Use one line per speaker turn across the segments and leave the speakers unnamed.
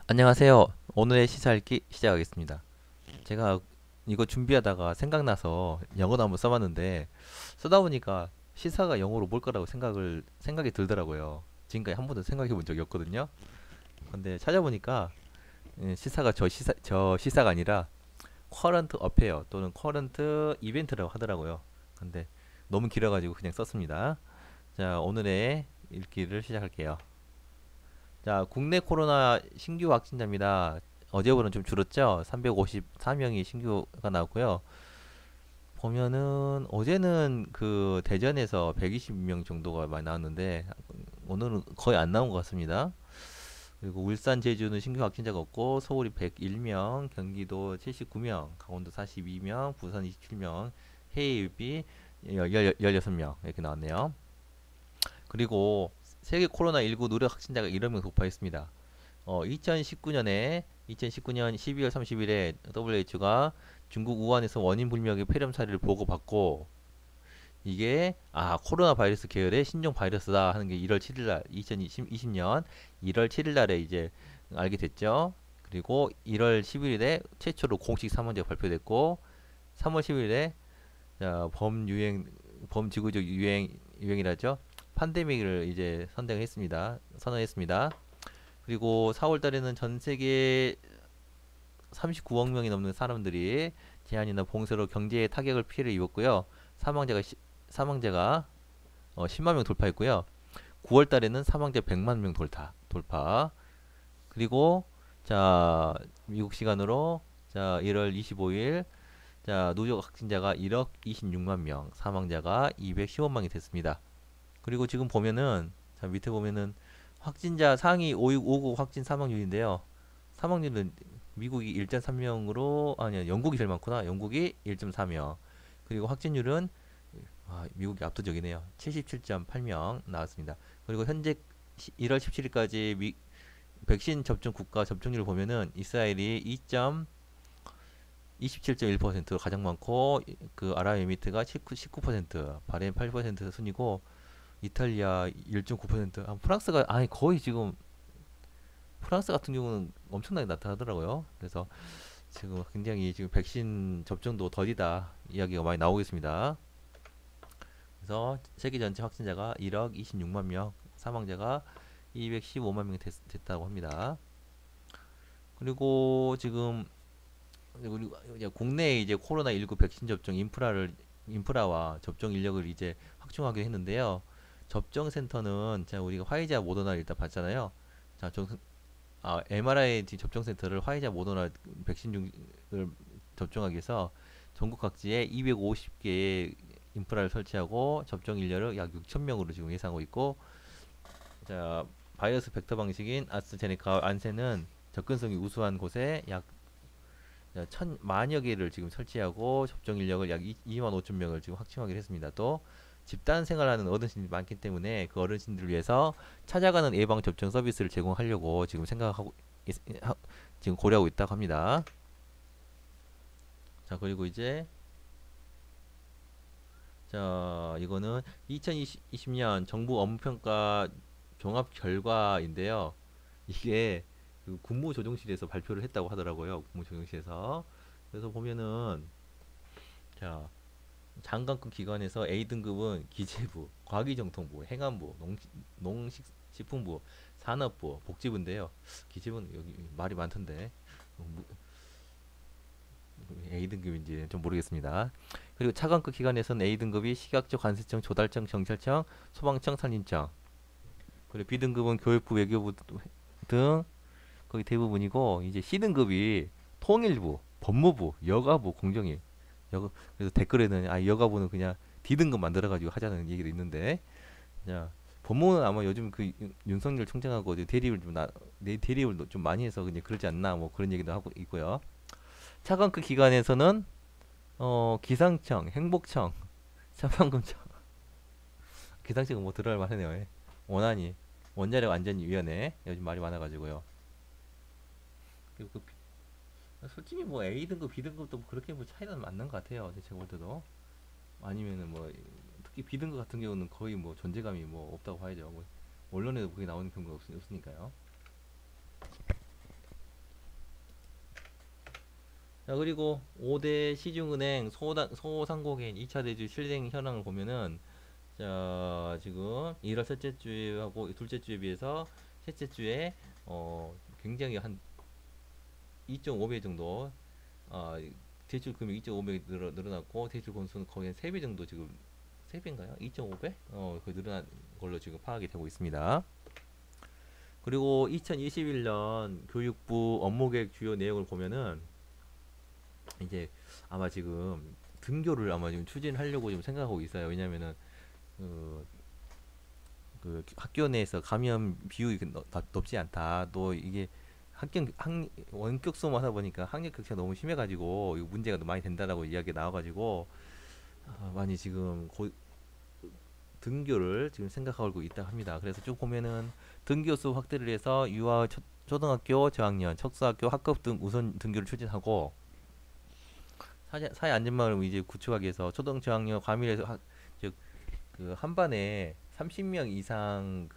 안녕하세요. 오늘의 시사 읽기 시작하겠습니다. 제가 이거 준비하다가 생각나서 영어도 한번 써봤는데 쓰다 보니까 시사가 영어로 뭘 거라고 생각이 들더라고요. 지금까지 한 번도 생각해 본 적이 없거든요. 근데 찾아보니까 시사가 저 시사가 아니라 커런트 어페어 또는 커런트 이벤트라고 하더라고요. 근데 너무 길어가지고 그냥 썼습니다. 자, 오늘의 읽기를 시작할게요. 자, 국내 코로나 신규 확진자입니다. 어제보다는 좀 줄었죠? 354명이 신규가 나왔고요. 보면은 어제는 그 대전에서 120명 정도가 많이 나왔는데 오늘은 거의 안 나온 것 같습니다. 그리고 울산, 제주는 신규 확진자가 없고 서울이 101명, 경기도 79명, 강원도 42명, 부산 27명, 해외유비 16명 이렇게 나왔네요. 그리고 세계 코로나19 누적 확진자가 1억 명 돌파했습니다. 2019년 12월 30일에 WHO가 중국 우한에서 원인 불명의 폐렴 사례를 보고받고 이게 코로나 바이러스 계열의 신종 바이러스다 하는 게 1월 7일 날 2020년 1월 7일 날에 이제 알게 됐죠. 그리고 1월 11일에 최초로 공식 사망자가 발표됐고 3월 10일에 범지구적 유행이라죠. 팬데믹을 이제 선언했습니다. 그리고 4월 달에는 전 세계 39억 명이 넘는 사람들이 재난이나 봉쇄로 경제에 타격을 피해를 입었고요. 사망자가 사망자가 10만 명 돌파했고요. 9월 달에는 사망자 100만 명 돌파. 그리고 자, 미국 시간으로 1월 25일 누적 확진자가 1억 26만 명, 사망자가 215명이 됐습니다. 그리고 지금 보면은 밑에 보면은 확진자 상위 5국 확진 사망률인데요. 사망률은 미국이 1.3명으로 아니야 영국이 제일 많구나. 영국이 1.4명. 그리고 확진율은 미국이 압도적이네요. 77.8명 나왔습니다. 그리고 현재 1월 17일까지 백신 접종 국가 접종률을 보면은 이스라엘이 27.1%로 가장 많고 그 아랍에미리트가 19%, 바레인 8% 순이고 이탈리아 1.9%, 프랑스가 아니 거의 지금 프랑스 같은 경우는 엄청나게 나타나더라고요. 그래서 지금 굉장히 지금 백신 접종도 더디다 이야기가 많이 나오고 있습니다. 그래서 세계 전체 확진자가 1억 26만 명, 사망자가 215만 명이 됐다고 합니다. 그리고 지금 그리고 이제 국내에 이제 코로나19 백신 접종 인프라와 접종 인력을 이제 확충하기로 했는데요. 접종 센터는 우리가 화이자 모더나를 일단 봤잖아요. 자, mRNA 접종 센터를 화이자 모더나 백신을 접종하기 위해서 전국 각지에 250개의 인프라를 설치하고 접종 인력을 약 6천 명으로 지금 예상하고 있고, 자, 바이러스 벡터 방식인 아스트라제네카 안세는 접근성이 우수한 곳에 약 천만여 개를 지금 설치하고 접종 인력을 약 2만 5천 명을 지금 확충하기로 했습니다. 또 집단 생활하는 어르신들이 많기 때문에 그 어르신들을 위해서 찾아가는 예방 접종 서비스를 제공하려고 지금 지금 고려하고 있다고 합니다. 자, 그리고 이제 이거는 2020년 정부 업무평가 종합 결과인데요. 이게 그 국무조정실에서 발표를 했다고 하더라고요. 국무조정실에서. 그래서 보면은 자, 장관급 기관에서 A등급은 기재부, 과기정통부, 행안부, 농식품부, 산업부, 복지부인데요. 기재부는 여기 말이 많던데 A등급인지 좀 모르겠습니다. 그리고 차관급 기관에서는 A등급이 식약처, 관세청, 조달청, 경찰청, 소방청, 산림청. 그리고 B등급은 교육부, 외교부 등 거의 대부분이고, 이제 C등급이 통일부, 법무부, 여가부, 공정위. 그래서 댓글에는 여가부는 그냥 D등급 만들어가지고 하자는 얘기도 있는데, 자, 법무부는 아마 요즘 그 윤석열 총장하고 이제 대립을 좀 많이 해서 그냥 그러지 않나 뭐 그런 얘기도 하고 있고요. 차관급 기관에서는 기상청, 행복청, 차관금청, 기상청은 뭐 들어갈 만하네요. 예. 원안이 원자력 안전위원회 요즘 말이 많아가지고요. 그리고 솔직히 뭐 A 등급, B 등급도 그렇게 뭐 차이는 맞는 것 같아요. 제가 볼 때도. 아니면은 뭐 특히 B 등급 같은 경우는 거의 뭐 존재감이 뭐 없다고 봐야죠. 뭐 언론에도 그게 나오는 경우가 없으니까요. 자, 그리고 5대 시중은행 소상공인 2차 대주 실행 현황을 보면은, 자, 지금 1월 첫째 주하고 둘째 주에 비해서 셋째 주에 굉장히 한 2.5배 정도, 어, 대출 금액 2.5배 늘어났고, 대출 건수는 거의 한 3배 정도, 지금 3배인가요? 2.5배? 거의 늘어난 걸로 지금 파악이 되고 있습니다. 그리고 2021년 교육부 업무계획 주요 내용을 보면은, 이제 아마 지금 등교를 아마 지금 추진하려고 좀 생각하고 있어요. 왜냐면은 그, 그 학교 내에서 감염 비율이 높지 않다. 또 이게 원격 수업 하다 보니까 학력 격차가 너무 심해가지고 이거 문제가 많이 된다라고 이야기가 나와가지고, 많이 지금 등교를 지금 생각하고 있다 합니다. 그래서 쭉 보면은 등교 수 확대를 해서 유아 초등학교 저학년, 척수학교 학급 등 우선 등교를 추진하고, 사회 안전망을 이제 구축하기 위해서 초등 저학년 과밀에서 즉그 한 반에 30명 이상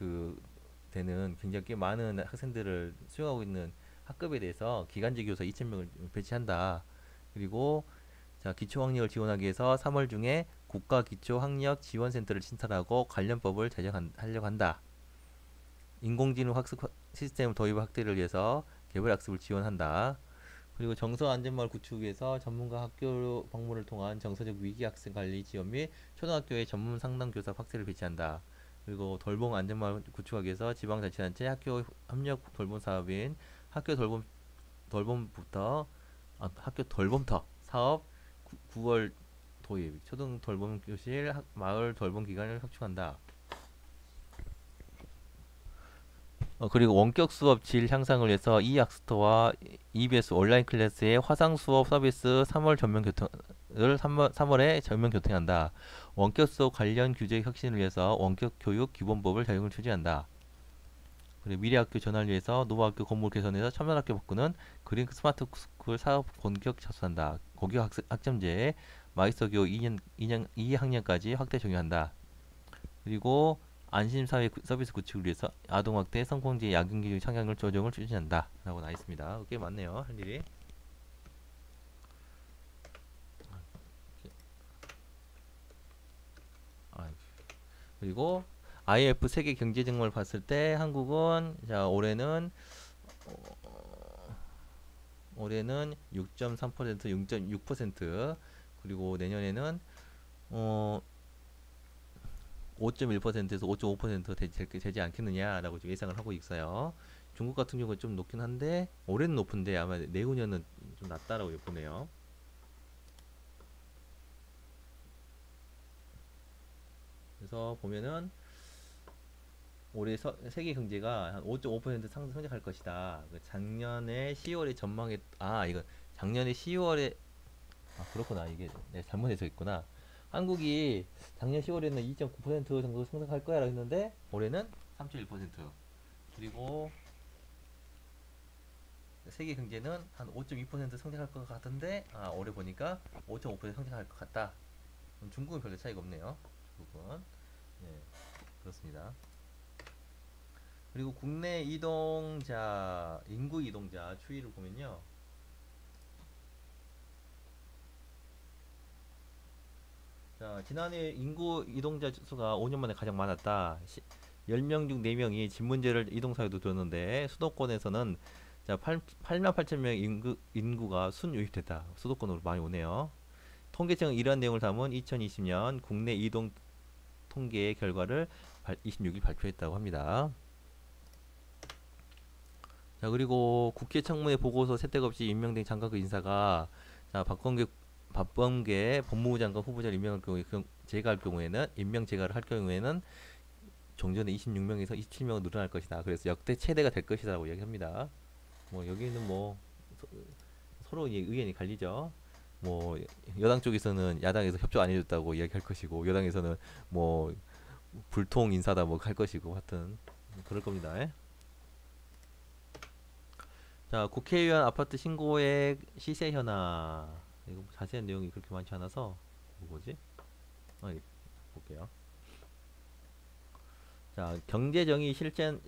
되는 굉장히 꽤 많은 학생들을 수용하고 있는 학급에 대해서 기간제 교사 2,000명을 배치한다. 그리고 자, 기초학력을 지원하기 위해서 3월 중에 국가 기초학력 지원센터를 신설하고 관련법을 제정하려고 한다. 인공지능 학습 시스템 도입 확대를 위해서 개별 학습을 지원한다. 그리고 정서 안전망을 구축 위해서 전문가 학교 방문을 통한 정서적 위기 학생 관리 지원 및 초등학교의 전문 상담 교사 확대를 배치한다. 그리고 돌봄 안전망을 구축하기 위해서 지방자치단체 학교 협력 돌봄 사업인 학교 돌봄부터 학교 돌봄터 사업 9월 도입, 초등 돌봄 교실, 마을 돌봄 기관을 확충한다. 그리고 원격 수업 질 향상을 위해서 이학스토와 EBS 온라인 클래스의 화상 수업 서비스 3월에 전면 교통한다. 원격 수업 관련 규제 혁신을 위해서 원격 교육 기본법을 적용을 추진한다. 그리고 미래학교 전환을 위해서 노후학교 건물 개선해서 첨단학교 바꾸는 그린 스마트 스쿨 사업 본격 착수한다. 고교 학점제 마이스터교 2학년까지 확대 적용한다. 그리고 안심사회 서비스 구축을 위해서 아동학대, 성범죄, 야근기준 창작률 조정을 추진한다. 라고 나와 있습니다. 꽤 많네요. 할 일이. 그리고 IMF 세계 경제 증가를 봤을 때 한국은 자 올해는 6.3%, 6.6%, 그리고 내년에는 어 5.1%에서 5.5% 되지 않겠느냐라고 지금 예상을 하고 있어요. 중국 같은 경우는 좀 높긴 한데 올해는 높은데 아마 내후년은 좀 낮다라고 보네요. 그래서 보면은 올해 세계 경제가 한 5.5% 성장할 것이다. 작년에 10월에 이거 작년에 10월에 그렇구나. 이게 내가 잘못해서 있구나. 한국이 작년 10월에는 2.9% 정도 성장할 거야라고 했는데 올해는 3.1%. 그리고 세계 경제는 한 5.2% 성장할 것 같은데 올해 보니까 5.5% 성장할 것 같다. 중국은 별로 차이가 없네요. 중국은 네, 그렇습니다. 그리고 국내 이동자 인구 이동자 추이를 보면요. 자, 지난해 인구 이동자 수가 5년 만에 가장 많았다. 10명 중 4명이 집 문제를 이동사유도 들었는데 수도권에서는 자, 8만 8천 명 인구가 순유입됐다. 수도권으로 많이 오네요. 통계청은 이러한 내용을 담은 2020년 국내 이동 통계 결과를 26일 발표했다고 합니다. 자, 그리고 국회 청문회 보고서 채택 없이 임명된 장관 인사가 자, 박범계 법무부 장관 후보자를 임명할 경우에 제가 할 경우에는 임명 제가를 할 경우에는 종전에 26명에서 27명으로 늘어날 것이다. 그래서 역대 최대가 될 것이다라고 이야기합니다. 뭐 여기는 뭐 서로 의견이 갈리죠. 뭐 여당 쪽에서는 야당에서 협조 안 해줬다고 이야기할 것이고 여당에서는 뭐 불통 인사다 뭐 할 것이고 하여튼 그럴 겁니다. 자, 국회의원 아파트 신고액 시세 현황. 이거 자세한 내용이 그렇게 많지 않아서 뭐지? 아, 볼게요. 자, 경제정의 실천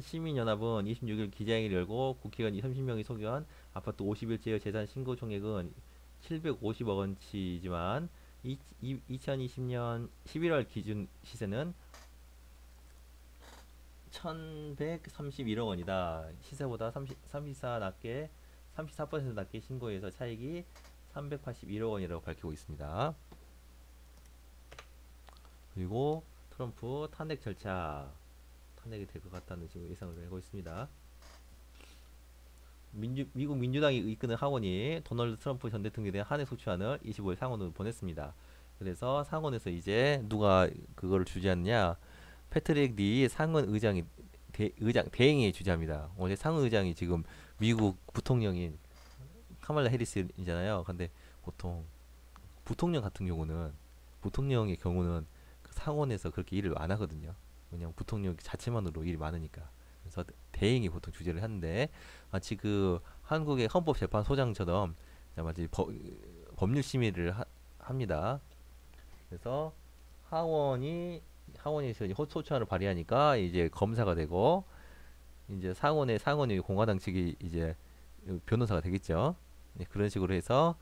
시민연합은 26일 기자회의를 열고 국회의원 30명이 소개한 아파트 51채의 재산 신고 총액은 750억 원치지만 2020년 11월 기준 시세는 1131억 원이다. 시세보다 34% 낮게 신고해서 차익이 381억 원이라고 밝히고 있습니다. 그리고 트럼프 탄핵 절차 탄핵이 될 것 같다는 지금 예상을 하고 있습니다. 미국 민주당이 이끄는 하원이 도널드 트럼프 전 대통령에 대한 한해 소추안을 25일 상원으로 보냈습니다. 그래서 상원에서 이제 누가 그거를 주재하느냐? 패트릭 리 상원 의장이 대행이 주재합니다. 원래 상원 의장이 지금 미국 부통령인 카말라 해리스이잖아요. 근데 보통 부통령의 경우는 그 상원에서 그렇게 일을 안 하거든요. 왜냐면 부통령 자체만으로 일이 많으니까. 그래서 대행이 보통 주재를 하는데 마치 그 한국의 헌법재판소장처럼 마치 법률 심의를 합니다. 그래서 하원에서 소추안을 발의하니까 이제 검사가 되고 이제 상원이 공화당 측이 이제 변호사가 되겠죠. 네, 그런 식으로 해서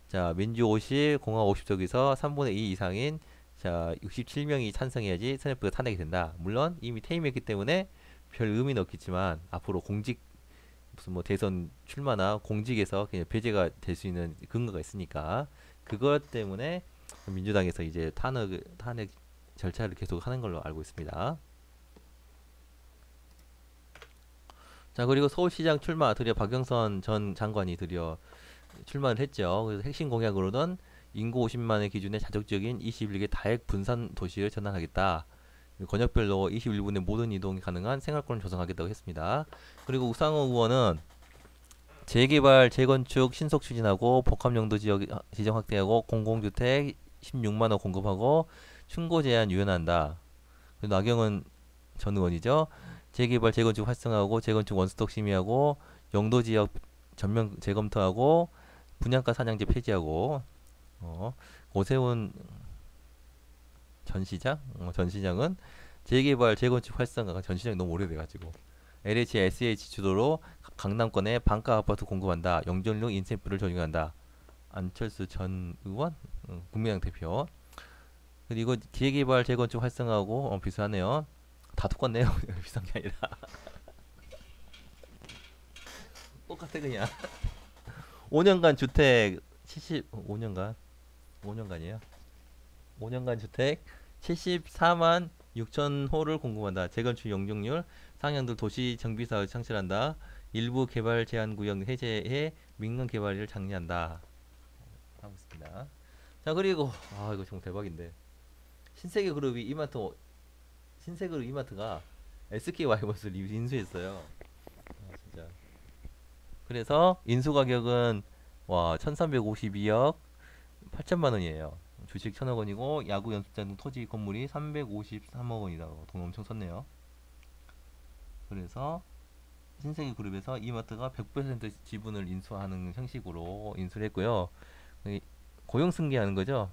자 민주 50, 공화 50쪽에서 3분의 2 이상인 자 67명이 찬성해야지 트럼프가 탄핵이 된다. 물론 이미 퇴임했기 때문에 별 의미는 없겠지만 앞으로 무슨 뭐 대선 출마나 공직에서 그냥 배제가 될 수 있는 근거가 있으니까 그것 때문에 민주당에서 이제 탄핵 절차를 계속 하는 걸로 알고 있습니다. 자 그리고 서울시장 출마 드디어 박영선 전 장관이 드디어 출마를 했죠. 그래서 핵심 공약으로는 인구 50만의 기준의 자족적인 21개 다핵 분산 도시를 전환하겠다. 권역별로 21분의 모든 이동이 가능한 생활권을 조성하겠다고 했습니다. 그리고 우상호 의원은 재개발, 재건축 신속 추진하고 복합용도 지역 지정 확대하고 공공주택 16만 호 공급하고 충고 제한 유연한다. 그리고 나경원 전 의원이죠. 재개발, 재건축 활성화하고 재건축 원스톱 심의하고 용도 지역 전면 재검토하고 분양가 산양제 폐지하고 오세훈 전 시장은 재개발, 재건축 활성화가 전 시장이 너무 오래돼가지고 LH, SH 주도로 강남권에 반가 아파트 공급한다. 용적률 인센티브를 적용한다. 안철수 전 의원, 국민당 대표. 그리고 재개발, 재건축 활성화하고 비슷하네요. 다 똑같네요. 비슷한 게 아니라 똑같아 그냥. 5년간 주택 5년간이에요. 5년간 주택 74만 6천 호를 공급한다. 재건축 용적률 상향도 도시 정비 사업 창출한다. 일부 개발 제한 구역 해제해 민간 개발을 장려한다. 하고 있습니다. 자 그리고 이거 정말 대박인데 신세계 그룹 이마트가 SK 와이번스를 인수했어요. 진짜. 그래서 인수 가격은 와 1352억 8천만 원이에요. 주식 1000억 원이고 야구 연습장 등 토지 건물이 353억 원이라고 돈 엄청 썼네요. 그래서 신세계 그룹에서 이마트가 100% 지분을 인수하는 형식으로 인수를 했고요. 고용 승계하는 거죠.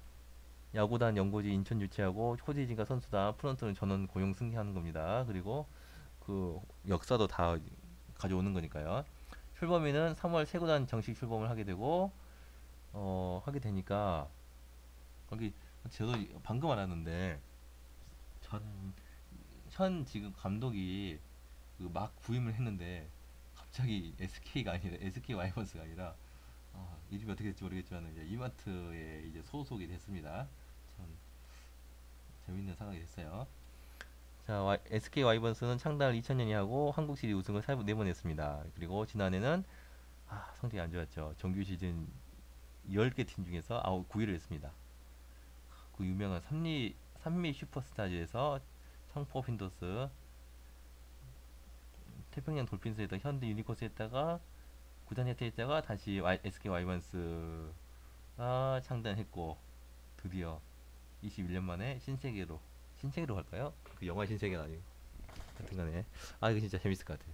야구단, 연고지, 인천 유치하고 코디진과 선수단, 프런트는 전원 고용 승계하는 겁니다. 그리고 그 역사도 다 가져오는 거니까요. 출범일은 3월 세구단 정식 출범을 하게 되고 하게 되니까 거기 저도 방금 알았는데 현 지금 감독이 그 막 부임을 했는데 갑자기 SK가 아니라 SK 와이번스가 아니라 이름이 어떻게 될지 모르겠지만 이제 이마트에 이제 소속이 됐습니다. 참 재밌는 상황이 됐어요. 자, SK 와이번스는 창단을 2000년이 하고 한국 시리즈 우승을 4번 했습니다. 그리고 지난해는 성적이 안 좋았죠. 정규 시즌 10개 팀 중에서 9위를 했습니다. 그 유명한 삼미 슈퍼스타즈에서 청포 핀더스, 태평양 돌핀스에다 현대 유니코스 했다가 구단 혜택했다가 다시 SK 와이번스가 창단했고 드디어 21년 만에 신세계로 갈까요? 그 영화 신세계는 아니고 하여튼간에 이거 진짜 재밌을 것 같아.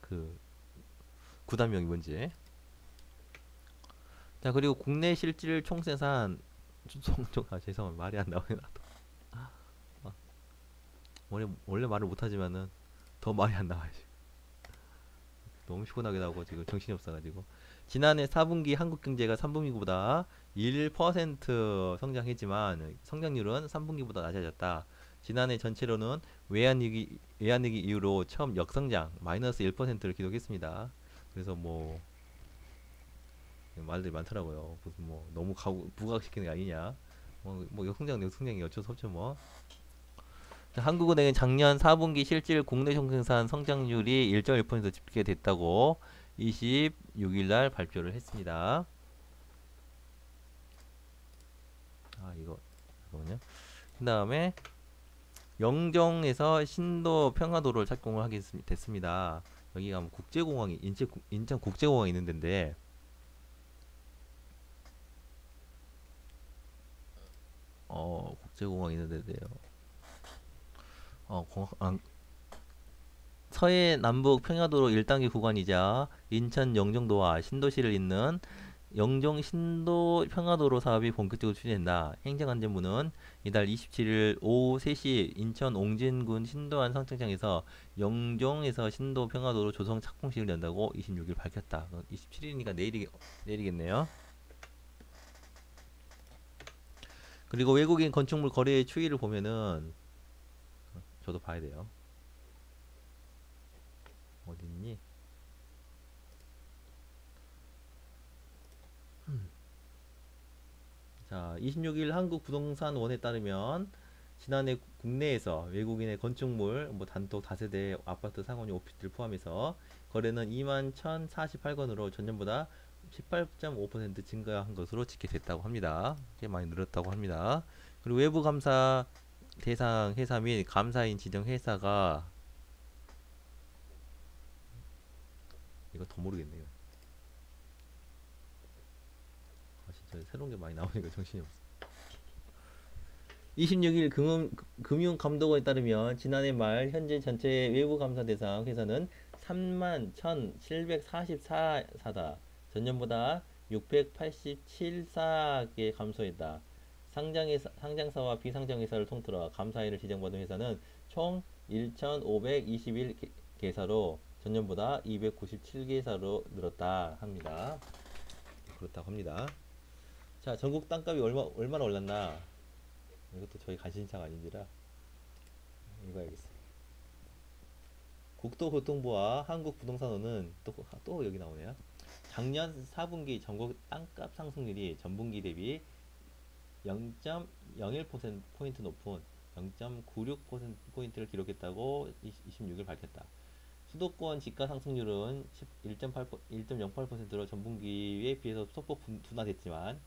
그 구단명이 뭔지. 자 그리고 국내 실질 총생산 죄송합니다 말이 안 나오네 나도. 원래 말을 못하지만은 더 말이 안 나와요. 지금. 너무 피곤하게 나오고 지금 정신이 없어가지고. 지난해 4분기 한국 경제가 3분기보다 1% 성장했지만 성장률은 3분기보다 낮아졌다. 지난해 전체로는 외환위기 이후로 처음 역성장 마이너스 1%를 기록했습니다. 그래서 뭐 말들이 많더라고요. 무슨 뭐 너무 부각시키는 게 아니냐. 뭐 역성장이 어쩔 수 없죠 뭐. 한국은행은 작년 4분기 실질 국내 총생산 성장률이 1.1% 집계됐다고 26일 날 발표를 했습니다. 이거 잠깐만요. 그다음에 영종에서 신도 평화도로를 착공을 하게 됐습니다. 여기가 뭐 국제공항이 인천 국제공항이 있는 데인데 국제공항이 있는 데인데요. 서해 남북 평야도로 1단계 구간이자 인천 영종도와 신도시를 잇는 영종 신도 평화도로 사업이 본격적으로 추진된다. 행정안전부는 이달 27일 오후 3시 인천 옹진군 신도안 성착장에서 영종에서 신도 평화도로 조성 착공식을 연다고 26일 밝혔다. 27일이니까 내일이겠네요. 그리고 외국인 건축물 거래의 추이를 보면은 저도 봐야 돼요. 어딨니? 자, 26일 한국부동산원에 따르면 지난해 국내에서 외국인의 건축물, 뭐 단독 다세대 아파트 상업용 오피스를 포함해서 거래는 2만 1,048건으로 전년보다 18.5% 증가한 것으로 집계됐다고 합니다. 꽤 많이 늘었다고 합니다. 그리고 외부 감사 대상 회사 및 감사인 지정 회사가 이거 더 모르겠네요. 진짜 새로운 게 많이 나오니까 정신이 없어. 26일 금융감독원에 따르면 지난해 말 현재 전체 외부 감사 대상 회사는 3만 1,744사다. 전년보다 687사게 감소했다. 상장사와 비상장회사를 통틀어 감사인을 지정받은 회사는 총 1,521개사로 전년보다 297개사로 늘었다 합니다. 그렇다고 합니다. 자, 전국 땅값이 얼마나 올랐나? 이것도 저희 관심사가 아닌지라 읽어야겠어요. 국토교통부와 한국부동산원은 또 여기 나오네요. 작년 4분기 전국 땅값 상승률이 전분기 대비 0.01%포인트 높은 0.96%포인트를 기록했다고 26일 밝혔다. 수도권 지가 상승률은 1.08%로 전분기에 비해서 소폭 둔화됐지만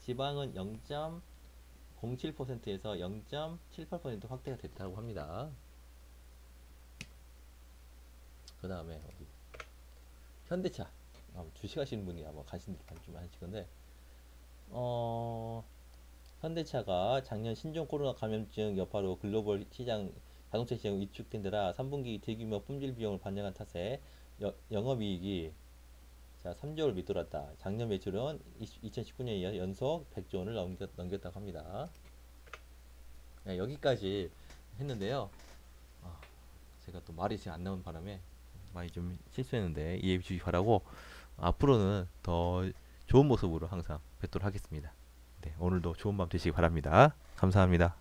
지방은 0.07%에서 0.78% 확대가 됐다고 합니다. 그 다음에 어디 현대차 주식하시는 분이 아마 관심 좀 하실 건데 현대차가 작년 신종 코로나 감염증 여파로 글로벌 시장 자동차 시장 위축된 데라 3분기 대규모 품질 비용을 반영한 탓에 영업이익이 3조를 밑돌았다. 작년 매출은 2019년에 이어 연속 100조 원을 넘겼다고 합니다. 네, 여기까지 했는데요. 제가 또 말이 잘 안 나온 바람에 많이 좀 실수했는데 이해해 주시기 바라고 앞으로는 더 좋은 모습으로 항상 뵙도록 하겠습니다. 네, 오늘도 좋은 밤 되시기 바랍니다. 감사합니다.